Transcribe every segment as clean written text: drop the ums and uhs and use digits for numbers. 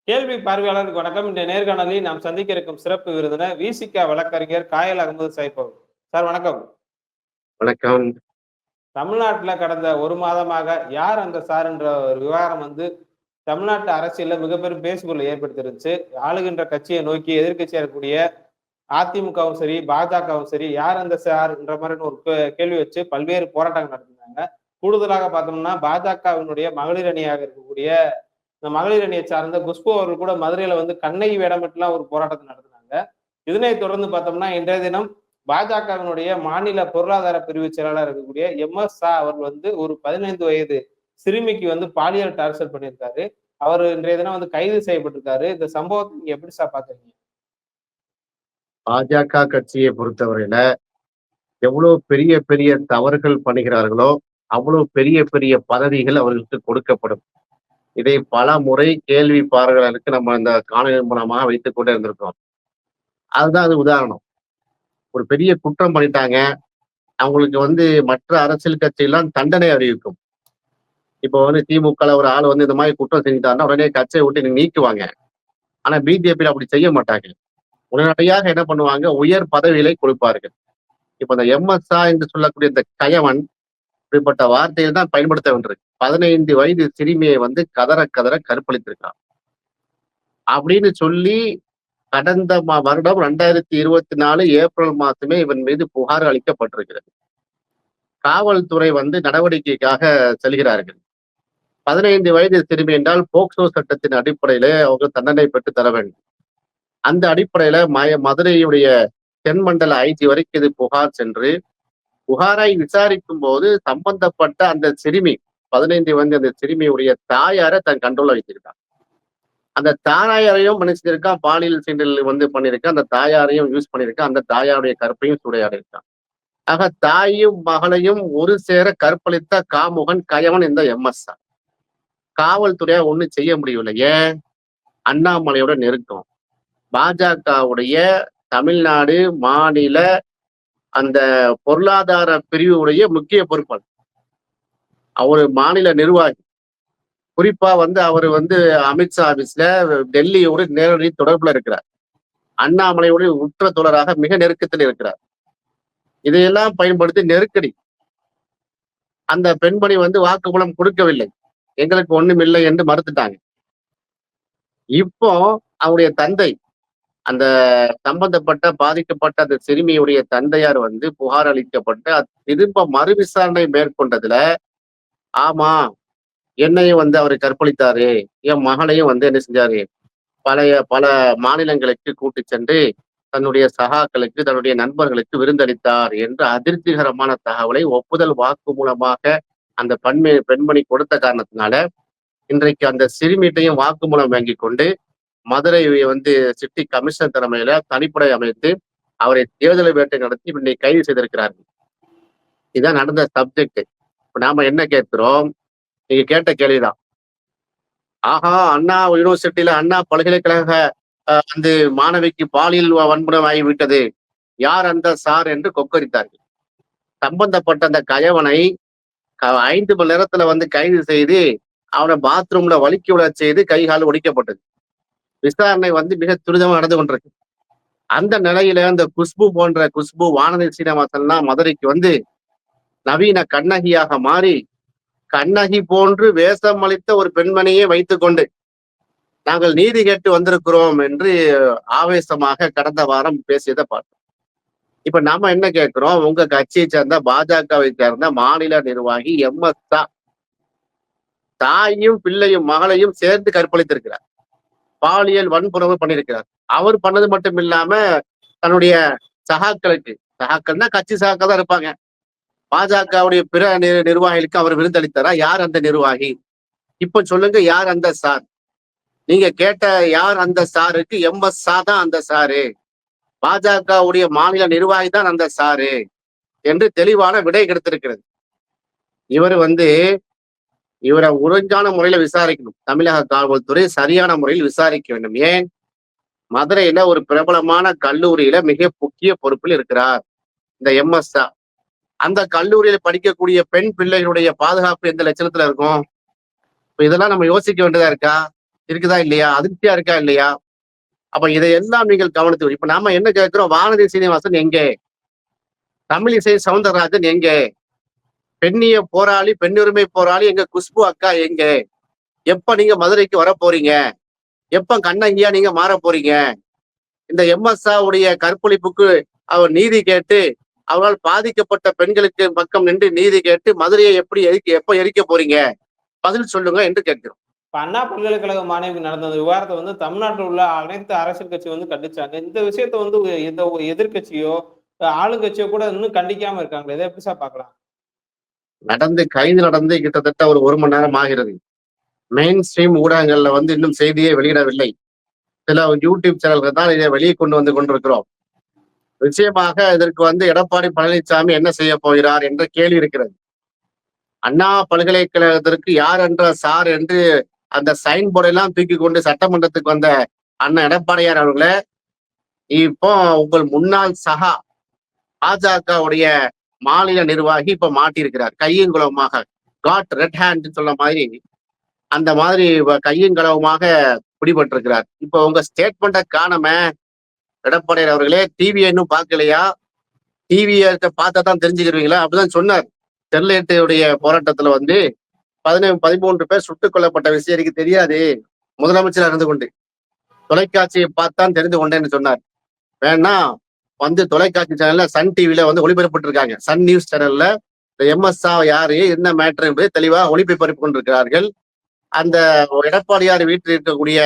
கேள்வி பார்வையாளருக்கு வணக்கம். இந்த நேர்காணலில் நாம் சந்திக்க இருக்கும் சிறப்பு விருந்தினர் விசிக வழக்கறிஞர் காயல் அகமது சைஃப் அவர்கள். சார் வணக்கம். வணக்கம். தமிழ்நாட்டுல கடந்த 1 மாதமாக யார் அந்த சார் என்ற ஒரு விவகாரம் தமிழ்நாட்டு அரசியல்ல மிகப்பெரும் பேசுபொருளை ஏற்படுத்திருந்துச்சு. ஆளுகின்ற கட்சியை நோக்கி எதிர்க்கட்சியா இருக்கக்கூடிய அதிமுகவும் சரி, பாஜகவும் சரி, யார் அந்த சார்ன்ற மாதிரின்னு ஒரு கேள்வி வச்சு பல்வேறு போராட்டங்கள் நடத்தினாங்க. கூடுதலாக பார்த்தோம்னா பாஜகவினுடைய மகளிர் அணியாக இருக்கக்கூடிய இந்த மகளிர் அணியை சார்ந்த குஷ்பு அவர்கள் கூட மதுரையில கண்ணகி வேடமிட்டுலாம் ஒரு போராட்டத்தை நடத்தினாங்க. இதனைத் தொடர்ந்து பார்த்தோம்னா இன்றைய தினம் பாஜகவினுடைய மாநில பொருளாதார பிரிவு செயலாளர் இருக்கக்கூடிய எம்.எஸ். ஷா அவர்கள் ஒரு 15 வயது சிறுமிக்கு பாலியல் டார்ச்சர் பண்ணியிருக்காரு. அவர் இன்றைய தினம் கைது செய்யப்பட்டிருக்காரு. இந்த சம்பவத்தை நீங்க எப்படி சார் பாக்குறீங்க? பாஜக கட்சியை பொறுத்தவரையில எவ்வளவு பெரிய பெரிய தவறுகள் பண்ணுகிறார்களோ அவ்வளவு பெரிய பெரிய பதவிகள் அவர்களுக்கு கொடுக்கப்படும். இதை பல முறை கேள்வி பார்வையாளருக்கு நம்ம இந்த காணொலி மூலமாக வைத்துக் கொண்டே இருந்திருக்கோம். அதுதான் அது உதாரணம். ஒரு பெரிய குற்றம் பண்ணிட்டாங்க. அவங்களுக்கு மற்ற அரசியல் கட்சியெல்லாம் தண்டனை அறிவிக்கும். இப்போ திமுகல ஒரு ஆள் இந்த மாதிரி குற்றம் செஞ்சுட்டாருன்னா உடனே கட்சியை விட்டு நீக்குவாங்க. ஆனா பிஜேபியில அப்படி செய்ய மாட்டாங்க. உடனடியாக என்ன பண்ணுவாங்க, உயர் பதவிகளை கொடுப்பார்கள். இப்ப இந்த எம்.எஸ்.ஆ என்று சொல்லக்கூடிய இந்த கயவன் இப்படிப்பட்ட வார்த்தையில் தான் பயன்படுத்த வேண்டியிருக்கு. 15 வயது சிறுமியை கதற கதற கற்பழித்திருக்கான் அப்படின்னு சொல்லி கடந்த வருடம் 2024 ஏப்ரல் மாசமே இவன் மீது புகார் அளிக்கப்பட்டிருக்கிறது. காவல்துறை நடவடிக்கைக்காக செல்கிறார்கள். 15 வயது சிறுமி என்றால் போக்சோ சட்டத்தின் அடிப்படையில அவங்க தண்டனை பெற்று தர வேண்டும். அந்த அடிப்படையில மதுரையுடைய தென்மண்டல ஐஜி வரைக்கும் இது புகார் சென்று புகாரை விசாரிக்கும் போது சம்பந்தப்பட்ட அந்த சிறுமி 15 அந்த சிறுமியுடைய தாயாரை தன் கண்ட்ரோல்ல வைத்திருக்கான். அந்த தாயாரையும் மன்னிச்சிருக்கான், பாலியல் சீண்டல் பண்ணியிருக்கான், அந்த தாயாரையும் யூஸ் பண்ணியிருக்கான், அந்த தாயாருடைய கற்பையும் சூறையாடி இருக்கான். ஆக தாயும் மகளையும் ஒரு சேர கற்பழித்த காமுகன் கயவன் இந்த எம்.எஸ். காவல்துறையா ஒண்ணும் செய்ய முடியவில்லை. ஏன்? அண்ணாமலையோட நெருக்கம். பாஜகவுடைய தமிழ்நாடு மாநில அந்த பொருளாதார பிரிவுடைய முக்கிய பொறுப்பாளர். அவரு மாநில நிர்வாகி. குறிப்பா அவரு அமித்ஷா ஆபீஸ்ல டெல்லியோடு நேரடி தொடர்புல இருக்கிறார். அண்ணாமலையோட உற்ற தோழராக மிக நெருக்கத்தில் இருக்கிறார். இதையெல்லாம் பயன்படுத்தி நெருக்கடி. அந்த பெண்மணி வாக்குமூலம் கொடுக்கவில்லை. எங்களுக்கு ஒண்ணும் இல்லை என்று மறுத்துட்டாங்க. இப்போ அவருடைய தந்தை அந்த சம்பந்தப்பட்ட பாதிக்கப்பட்ட அந்த சிறுமியுடைய தந்தையார் புகார் அளிக்கப்பட்டு திரும்ப மறு விசாரணை மேற்கொண்டதுல ஆமா என்னையும் அவர் கற்பழித்தாரு, என் மகளையும் என்ன செஞ்சாரு, பல மாநிலங்களுக்கு கூட்டி சென்று தன்னுடைய சகாக்களுக்கு தன்னுடைய நண்பர்களுக்கு விருந்தளித்தார் என்ற அதிர்ச்சிகரமான தகவலை ஒப்புதல் வாக்கு மூலமாக அந்த பெண்மணி கொடுத்த காரணத்தினால இன்றைக்கு அந்த சிறுமியிட்டையும் வாக்குமூலம் வாங்கி கொண்டு மதுரை சிட்டி கமிஷனர் தலைமையில தனிப்படை அமைத்து அவரை தேர்தல் வேட்டை நடத்தி இன்னைக்கு கைது செய்திருக்கிறார்கள். இதுதான் நடந்த சப்ஜெக்ட். இப்ப நாம என்ன கேட்கிறோம்? நீங்க கேட்ட கேள்விதான். ஆஹா, அண்ணா யூனிவர்சிட்டியில அண்ணா பல்கலைக்கழக மாணவிக்கு பாலியல் வன்முறை ஆகிவிட்டது, யார் அந்த சார் என்று கொக்கரித்தார்கள். சம்பந்தப்பட்ட அந்த கயவனை 5 மணி நேரத்துல கைது செய்து அவனை பாத்ரூம்ல வலிக்கி விட செய்து கை கால் ஒடிக்கப்பட்டது. விசாரணை மிக துரிதமா நடந்து கொண்டிருக்கு. அந்த நிலையில அந்த குஷ்பு வானதி சீனிவாசன்லாம் மதுரைக்கு நவீன கண்ணகியாக மாறி கண்ணகி போன்று வேஷம் அளித்த ஒரு பெண்மணியை வைத்துக் கொண்டு நாங்கள் நீதி கேட்டு வந்திருக்கிறோம் என்று ஆவேசமாக கடந்த வாரம் பேசியதை பார்த்தோம். இப்ப நாம என்ன கேட்கிறோம்? உங்க கட்சியை சேர்ந்த பாஜகவை சேர்ந்த மாநில நிர்வாகி எம்.எஸ். தாயும் பிள்ளையும் மகளையும் சேர்ந்து கற்பழித்திருக்கிறார். பாலியல் வன்புணர்வு பண்ணியிருக்கிறார். அவர் பண்ணது மட்டும் இல்லாம தன்னுடைய சகாக்கள்னா கட்சி சகாக்கள் தான் இருப்பாங்க. பாஜகவுடைய பிற நிர்வாகிகளுக்கு அவர் விருந்தளித்தாரா? யார் அந்த நிர்வாகி? இப்ப சொல்லுங்க, யார் அந்த சார்? நீங்க கேட்ட யார் அந்த சாருக்கு எம்.எஸ். தான் அந்த சாரு, பாஜகவுடைய மாநில நிர்வாகி தான் அந்த சாரு என்று தெளிவான விடை கிடைத்திருக்கிறது. இவரை ஒழுங்கான முறையில விசாரிக்கணும். தமிழக காவல்துறை சரியான முறையில் விசாரிக்க வேண்டும். ஏன்? மதுரையில ஒரு பிரபலமான கல்லூரியில மிக முக்கிய பொறுப்பில் இருக்கிறார் இந்த எம்.எஸ். அந்த கல்லூரியில படிக்கக்கூடிய பெண் பிள்ளைகளுடைய பாதுகாப்பு எந்த லட்சணத்துல இருக்கும்? இப்ப இதெல்லாம் நம்ம யோசிக்க வேண்டியதா இருக்கா? இருக்குதா இல்லையா? அதிருப்தியா இருக்கா இல்லையா? அப்ப இதையெல்லாம் நீங்கள் கவனித்து இப்ப நாம என்ன கேட்கிறோம்? வானதி சீனிவாசன் எங்கே? தமிழிசை சவுந்தரராஜன் எங்கே? பெண்ணிய போராளி, பெண்ணுரிமை போராளி எங்க குஷ்பு அக்கா எங்கே? எப்ப நீங்க மதுரைக்கு வர போறீங்க? எப்ப கண்ணங்கியா நீங்க மாற போறீங்க? இந்த எம்எஸ்ஆ உடைய கற்பழிப்புக்கு அவர் நீதி கேட்டு அவரால் பாதிக்கப்பட்ட பெண்களுக்கு பக்கம் நின்று நீதி கேட்டு மதுரையை எப்ப எரிக்க போறீங்க? பதில் சொல்லுங்க என்று கேட்கிறோம். இப்ப அண்ணா பல்கலைக்கழக மாணவிக்கு நடந்த அந்த விவகாரத்தை வந்து தமிழ்நாட்டில் உள்ள அனைத்து அரசியல் கட்சி வந்து கண்டிச்சாங்க. இந்த விஷயத்த வந்து எந்த எதிர்க்கட்சியோ ஆளுங்கட்சியோ கூட இன்னும் கண்டிக்காம இருக்காங்களே, இதை எப்படி சார் பார்க்கலாம்? கைது நடந்து கிட்டத்தட்ட ஒரு மணி நேரம் ஆகிறது. மெயின் ஸ்ட்ரீம் ஊடகங்கள்ல வந்து இன்னும் செய்தியை வெளியிடவில்லை. சில யூடியூப் சேனல்கள் தான் இதை வெளியே கொண்டு வந்து கொண்டிருக்கிறோம். நிச்சயமாக இதற்கு வந்து எடப்பாடி பழனிசாமி என்ன செய்ய போகிறார் என்ற கேள்வி இருக்கிறது. அண்ணா பல்கலைக்கழகத்திற்கு யார் என்ற சார் என்று அந்த சைன் போர்டெல்லாம் தூக்கி கொண்டு சட்டமன்றத்துக்கு வந்த அண்ணன் எடப்பாடியார் அவர்களே, இப்போ உங்கள் முன்னாள் சகா பாஜகவுடைய மாநில நிர்வாகி இப்ப மாட்டியிருக்கிறார் கையுங்குளவுமாக. காட் ரெட் ஹேண்ட் சொல்ல மாதிரி அந்த மாதிரி கையுங்களவுமாக பிடிபட்டிருக்கிறார். இப்ப உங்க ஸ்டேட்மெண்ட்டை காணமே எடப்பாடியார் அவர்களே, டிவியை இன்னும் பார்க்கலையா? டிவியை பார்த்தா தான் தெரிஞ்சுக்கிருவீங்களா? அப்படிதான் சொன்னார். ஸ்டெர்லைட்டுடைய போராட்டத்துல வந்து 13 பேர் சுட்டுக் கொல்லப்பட்ட விஷயம் எனக்கு தெரியாது, முதலமைச்சர் இருந்து கொண்டு தொலைக்காட்சியை பார்த்தான் தெரிந்து கொண்டேன்னு சொன்னார். வேணா வந்து தொலைக்காட்சி சேனல்ல சன் டிவில வந்து ஒளிபரப்பிட்டு இருக்காங்க. சன் நியூஸ் சேனல்ல இந்த எம்எஸ்ஆ யாரு என்ன மேட்டர் என்பதை தெளிவாக ஒளிபரப்பு கொண்டிருக்கிறார்கள். அந்த எடப்பாடியார் வீட்டில் இருக்கக்கூடிய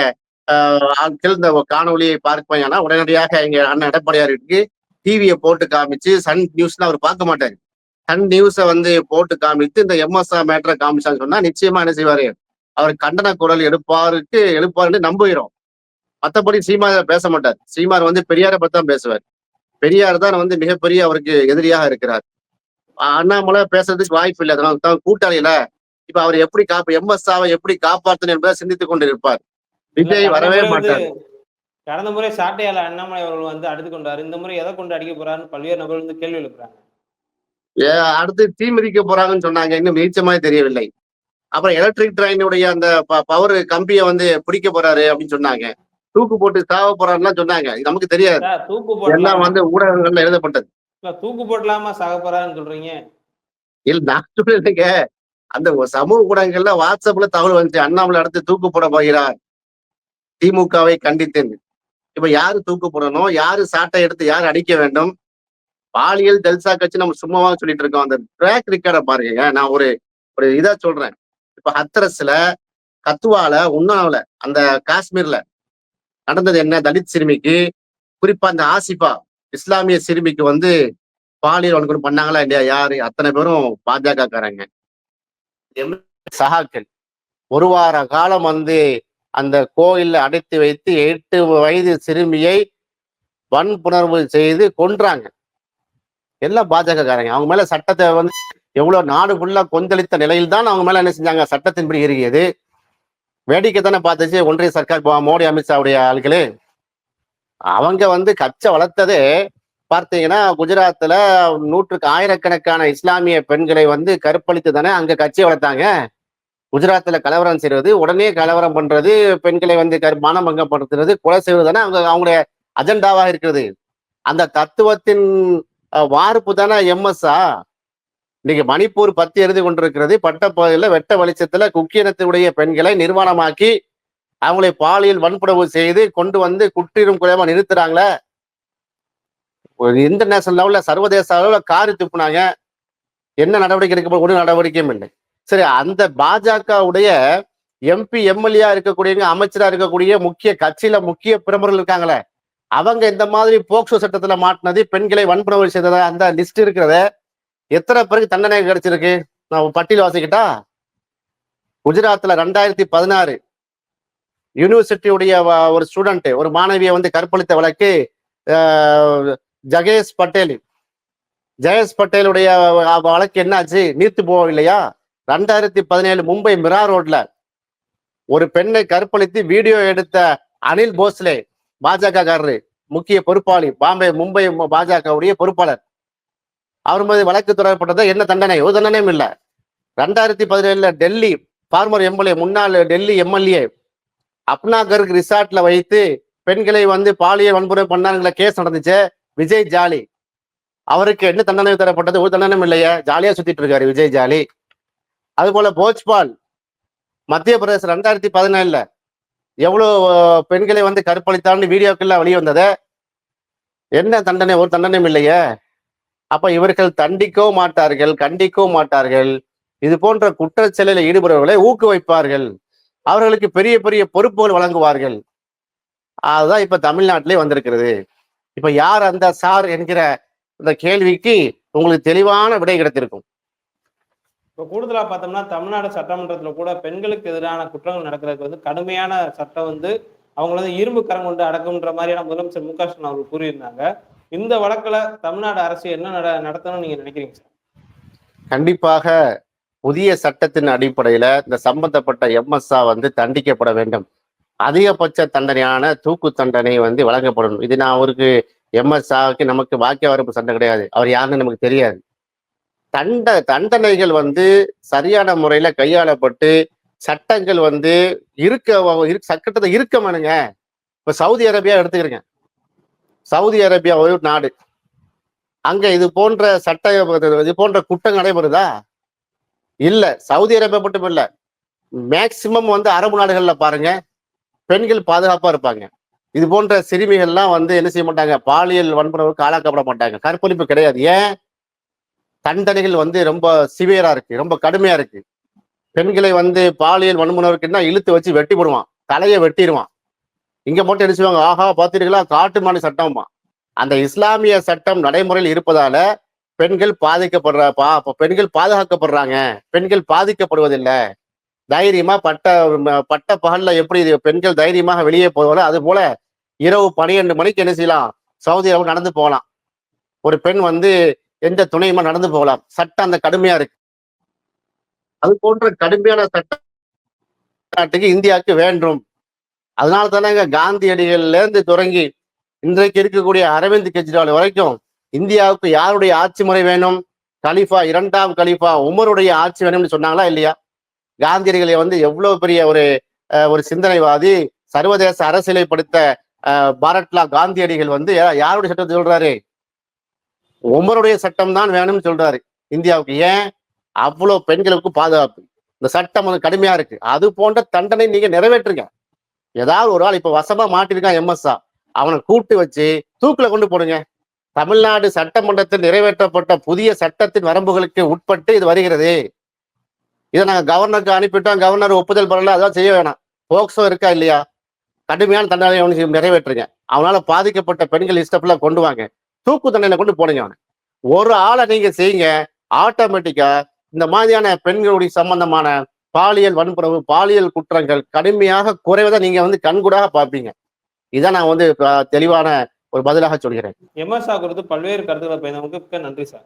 ஆட்கள் இந்த காணொலியை பார்ப்பாங்கன்னா உடனடியாக எங்க அண்ணன் எடப்பாடியார் வீட்டுக்கு டிவியை போட்டு காமிச்சு சன் நியூஸ்ல அவர் பார்க்க மாட்டாரு. சன் நியூஸை வந்து போட்டு காமித்து இந்த எம்எஸ்ஆ மேட்டரை காமிச்சான்னு சொன்னா நிச்சயமா என்ன செய்வாரு? அவர் கண்டன குரல் எழுப்பாருன்னு நம்புகிறோம். மற்றபடி சீமார் பேச மாட்டார். சீமார் வந்து பெரியாரை பத்தி தான் பேசுவார். பெரியார் தான் வந்து மிகப்பெரிய அவருக்கு எதிரியாக இருக்கிறார். அண்ணாமலை பேசுறதுக்கு வாய்ப்பு இல்லை. அதனால தான் கூட்டாளியில இப்ப அவர் எப்படி எம்எஸ்ஆவை எப்படி காப்பாற்றணும் என்பதை சிந்தித்துக் கொண்டு இருப்பார். விஜய் வரவே மாட்டார். கடந்த முறை சாட்டையாள அண்ணாமலை அவர்கள் வந்து அடித்து கொண்டாரு. இந்த முறை எதை கொண்டு அடிக்க போறாருன்னு பல்வேறு நபர்கள் வந்து கேள்வி எழுப்புறாங்க. அடுத்து தீ மிதிக்க போறாங்கன்னு சொன்னாங்க. இன்னும் மிதிச்சமாய் தெரியவில்லை. அப்புறம் எலக்ட்ரிக் ட்ரெயினுடைய அந்த பவர் கம்பியை வந்து பிடிக்க போறாரு அப்படின்னு சொன்னாங்க. தூக்கு போட்டு சாவ போறாருன்னா சொன்னாங்க. இது நமக்கு தெரியாது. எல்லாம் வந்து ஊடகங்கள்ல எழுதப்பட்டது. தூக்கு போடலாமா சாக போறாருன்னு சொல்றீங்க? இல்ல நான் சொல்லுங்க, அந்த சமூக ஊடகங்கள்ல வாட்ஸ்அப்ல தகவல் வந்துச்சு, அண்ணாமலை அடுத்து தூக்கு போட போகிறார் திமுகவை கண்டித்தேன். இப்ப யாரு தூக்கு போடணும், யாரு சாட்டை எடுத்து யாரு அடிக்க வேண்டும்? பாலியல் ஜல்சா கட்சி நம்ம சும்மாவா சொல்லிட்டு இருக்கோம். அந்த ட்ராக் ரெக்கார்டை பாருங்க. நான் ஒரு இதா சொல்றேன். இப்ப ஹத்ரஸ்ல, கத்துவால, உன்னாவில, அந்த காஷ்மீர்ல நடந்தது என்ன? தலித் சிறுமிக்கு, குறிப்பா அந்த ஆசிபா இஸ்லாமிய சிறுமிக்கு வந்து பாலியல் வன்கொடுமை பண்ணாங்களா இல்லையா? யாரு? அத்தனை பேரும் பாஜக காரங்க சகாக்கள். ஒரு வார காலம் வந்து அந்த கோயில்ல அடைத்து வைத்து 8 வயது சிறுமியை வன்புணர்வு செய்து கொன்றாங்க. எல்லாம் பாஜக காரங்க. அவங்க மேல சட்டத்தை வந்து எவ்வளவு நாடு ஃபுல்லா கொந்தளித்த நிலையில் தான் அவங்க மேல என்ன செஞ்சாங்க? சட்டத்தின்படி இறுகியது. வேடிக்கை தானே பார்த்துச்சு ஒன்றிய சர்க்கார், மோடி அமித்ஷாவுடைய ஆட்களு. அவங்க வந்து கச்சை வளர்த்ததே பார்த்தீங்கன்னா குஜராத்ல ஆயிரக்கணக்கான இஸ்லாமிய பெண்களை வந்து கற்பழித்து தானே அங்க கட்சியை வளர்த்தாங்க. குஜராத்ல கலவரம் செய்வது, உடனே கலவரம் பண்றது, பெண்களை வந்து மானபங்கப்படுத்துறது, கொலை செய்வது தானே அவங்களுடைய அஜெண்டாவாக இருக்கிறது. அந்த தத்துவத்தின் வார்ப்பு தானே எம்எஸ்ஆ. இன்னைக்கு மணிப்பூர் பத்தி எழுதி கொண்டிருக்கிறது. பட்டப்பகுதியில் வெட்ட வெளிச்சத்துல குக்கியினத்துடைய பெண்களை நிர்வாணமாக்கி அவங்களை பாலியல் வன்புணர்வு செய்து கொண்டு வந்து குற்றிரும் குறைவா நிறுத்துறாங்களே. இன்டர்நேஷனல் லெவல்ல, சர்வதேச அளவுல காரி துப்புனாங்க. என்ன நடவடிக்கை எடுக்க? ஒரு நடவடிக்கையும் இல்லை. சரி, அந்த பாஜகவுடைய எம்பி எம்எல்ஏ இருக்கக்கூடிய, அமைச்சரா இருக்கக்கூடிய, முக்கிய கட்சியில முக்கிய பிரமுகர்கள் இருக்காங்களே, அவங்க இந்த மாதிரி போக்சோ சட்டத்துல மாட்டினது, பெண்களை வன்புணர்வு செய்தத அந்த லிஸ்ட் இருக்கிறத எத்தனை பேருக்கு தண்டனை கிடைச்சிருக்கு? நான் பட்டியல் வாசிக்கிட்டா, குஜராத்ல 2016 யூனிவர்சிட்டியுடைய ஒரு ஸ்டூடெண்ட், ஒரு மாணவியை வந்து கற்பழித்த வழக்கு ஜகேஷ் பட்டேலுடைய வழக்கு என்னாச்சு? நீர்த்து போகவில்லையா? 2017 மும்பை மிரா ரோட்ல ஒரு பெண்ணை கற்பழித்து வீடியோ எடுத்த அனில் போஸ்லே, பாஜக காரரு, முக்கிய பொறுப்பாளி, மும்பை பாஜகவுடைய பொறுப்பாளர், அவர் மீது வழக்கு தொடரப்பட்டது. என்ன தண்டனை? ஒரு தண்டனையும் இல்லை. 2017 டெல்லி ஃபார்மர் எம்எல்ஏ, முன்னாள் டெல்லி எம்எல்ஏ அப்னாகருக்கு ரிசார்ட்ல வைத்து பெண்களை வந்து பாலியல் வன்முறை பண்ணாங்கள கேஸ் நடந்துச்சு. விஜய் ஜாலி அவருக்கு என்ன தண்டனை தரப்பட்டது? ஒரு தண்டனையும் இல்லையா, ஜாலியா சுத்திட்டு இருக்காரு விஜய் ஜாலி. அது போல போஜ்பால் மத்திய பிரதேச 2017 எவ்வளவு பெண்களை வந்து கற்பழித்தான்னு வீடியோக்கெல்லாம் வெளியே வந்தது. என்ன தண்டனை? ஒரு தண்டனையும் இல்லையே. அப்ப இவர்கள் தண்டிக்கவும் மாட்டார்கள், கண்டிக்கவும் மாட்டார்கள். இது போன்ற குற்றச் செயலில் ஈடுபடுபவர்களை ஊக்குவிப்பார்கள், அவர்களுக்கு பெரிய பெரிய பொறுப்புகள் வழங்குவார்கள். அதுதான் இப்ப தமிழ்நாட்டிலே வந்திருக்கிறது. இப்ப யார் அந்த சார் என்கிற இந்த கேள்விக்கு உங்களுக்கு தெளிவான விடை கிடைத்திருக்கும். இப்போ கூடுதலா பார்த்தோம்னா தமிழ்நாடு சட்டமன்றத்துல கூட பெண்களுக்கு எதிரான குற்றங்கள் நடக்கிறதுக்கு வந்து கடுமையான சட்டம் வந்து அவங்கள வந்து இரும்பு கரம் கொண்டு அடக்கும்ன்ற மாதிரியான முதலமைச்சர் மு.க.ஸ்டாலின் அவர்கள் கூறியிருந்தாங்க. இந்த வழக்குல தமிழ்நாடு அரசு என்ன நடத்தணும்னு நீங்க நினைக்கிறீங்க சார்? கண்டிப்பாக புதிய சட்டத்தின் அடிப்படையில இந்த சம்பந்தப்பட்ட எம்எஸ்ஆ வந்து தண்டிக்கப்பட வேண்டும். அதிகபட்ச தண்டனையான தூக்கு தண்டனை வந்து வழங்கப்படணும். இது நான் அவருக்கு எம்எஸ்ஆவுக்கு நமக்கு வாக்கிய வரப்பு சண்டை கிடையாது. அவர் யாருன்னு நமக்கு தெரியாது. தண்டனைகள் வந்து சரியான முறையில கையாளப்பட்டு சட்டங்கள் வந்து சட்டத்தை இருக்கமானுங்க. இப்ப சவுதி அரேபியா எடுத்துக்கிறேங்க. சவுதி அரேபியா ஒரு நாடு. அங்க இது போன்ற குற்றம் நடைபெறுதா? இல்ல. சவுதி அரேபியா மட்டும் இல்ல, மேக்சிமம் வந்து அரபு நாடுகள்ல பாருங்க, பெண்கள் பாதுகாப்பா இருப்பாங்க. இது போன்ற சிறுமிகள்லாம் வந்து என்ன செய்ய மாட்டாங்க, பாலியல் வன்முறைக்கு ஆளாக்கப்பட மாட்டாங்க, கற்பழிப்பு கிடையாது. ஏன்? தண்டனைகள் வந்து ரொம்ப சிவியரா இருக்கு, ரொம்ப கடுமையா இருக்கு. பெண்களை வந்து பாலியல் வன்முறைக்குன்னா இழுத்து வச்சு வெட்டி போடுவான், தலையை வெட்டிடுவான். இங்க மட்டும் என்ன செய்வாங்க, ஆஹா பாத்தீர்களா காட்டுமானி சட்டமா. அந்த இஸ்லாமிய சட்டம் நடைமுறையில் இருப்பதால பெண்கள் பெண்கள் பாதுகாக்கப்படுறாங்க, பெண்கள் பாதிக்கப்படுவதில்லை. தைரியமா பட்ட பகல்ல எப்படி பெண்கள் தைரியமாக வெளியே போவாங்களோ அது போல இரவு 12 மணிக்கு என்ன செய்யலாம், சவுதி அரேபியா நடந்து போகலாம். ஒரு பெண் வந்து எந்த துணையுமா நடந்து போகலாம். சட்டம் அந்த கடுமையா இருக்கு. அது போன்ற கடுமையான சட்டத்துக்கு இந்தியாவுக்கு வேண்டும். அதனால தானே காந்தியடிகள்ல இருந்து தொடங்கி இன்றைக்கு இருக்கக்கூடிய அரவிந்த் கெஜ்ரிவால் வரைக்கும் இந்தியாவுக்கு யாருடைய ஆட்சி முறை வேணும்? கலீஃபா, 2ஆம் கலீஃபா உமருடைய ஆட்சி வேணும்னு சொன்னாங்களா இல்லையா? காந்தியடிகளை வந்து எவ்வளவு பெரிய ஒரு சிந்தனைவாதி, சர்வதேச அரசியலை படுத்த பாரத்லா காந்தியடிகள் வந்து யாருடைய சட்டத்தை சொல்றாரு? உமருடைய சட்டம் தான் வேணும்னு சொல்றாரு இந்தியாவுக்கு. ஏன்? அவ்வளவு பெண்களுக்கு பாதுகாப்பு. இந்த சட்டம் வந்து கடுமையா இருக்கு. அது போன்ற தண்டனை நீங்க நிறைவேற்றுங்க. ஏதாவது ஒரு ஆள் இப்ப வசமா மாட்டிருக்கான் எம்எஸ்ஆ, அவனை கூட்டு வச்சு தூக்குல கொண்டு போடுங்க. தமிழ்நாடு சட்டமன்றத்தில் நிறைவேற்றப்பட்ட புதிய சட்டத்தின் வரம்புகளுக்கு உட்பட்டு இது வருகிறது. இதை நாங்க கவர்னருக்கு அனுப்பிட்டோம், கவர்னர் ஒப்புதல் பண்ணல, அதான் செய்ய வேணாம். போக்சோ இருக்கா இல்லையா? கடுமையான தண்டனை நிறைவேற்றுங்க. அவனால பாதிக்கப்பட்ட பெண்கள் லிஸ்ட் கொண்டு வாங்க, தூக்கு தண்டனை கொண்டு போடுங்க. அவனை ஒரு ஆளை நீங்க செய்யுங்க, ஆட்டோமேட்டிக்கா இந்த மாதிரியான பெண்களுடைய சம்பந்தமான பாலியல் வன்முறை, பாலியல் குற்றங்கள் கடுமையாக குறைவதை நீங்க வந்து கண்கூடாக பார்ப்பீங்க. இதான் நான் வந்து தெளிவான ஒரு பதிலாக சொல்கிறேன். எம்எஸ்ஆ குறித்து பல்வேறு கருத்துக்களை பயந்தவங்களுக்கு நன்றி சார்.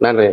நன்றி.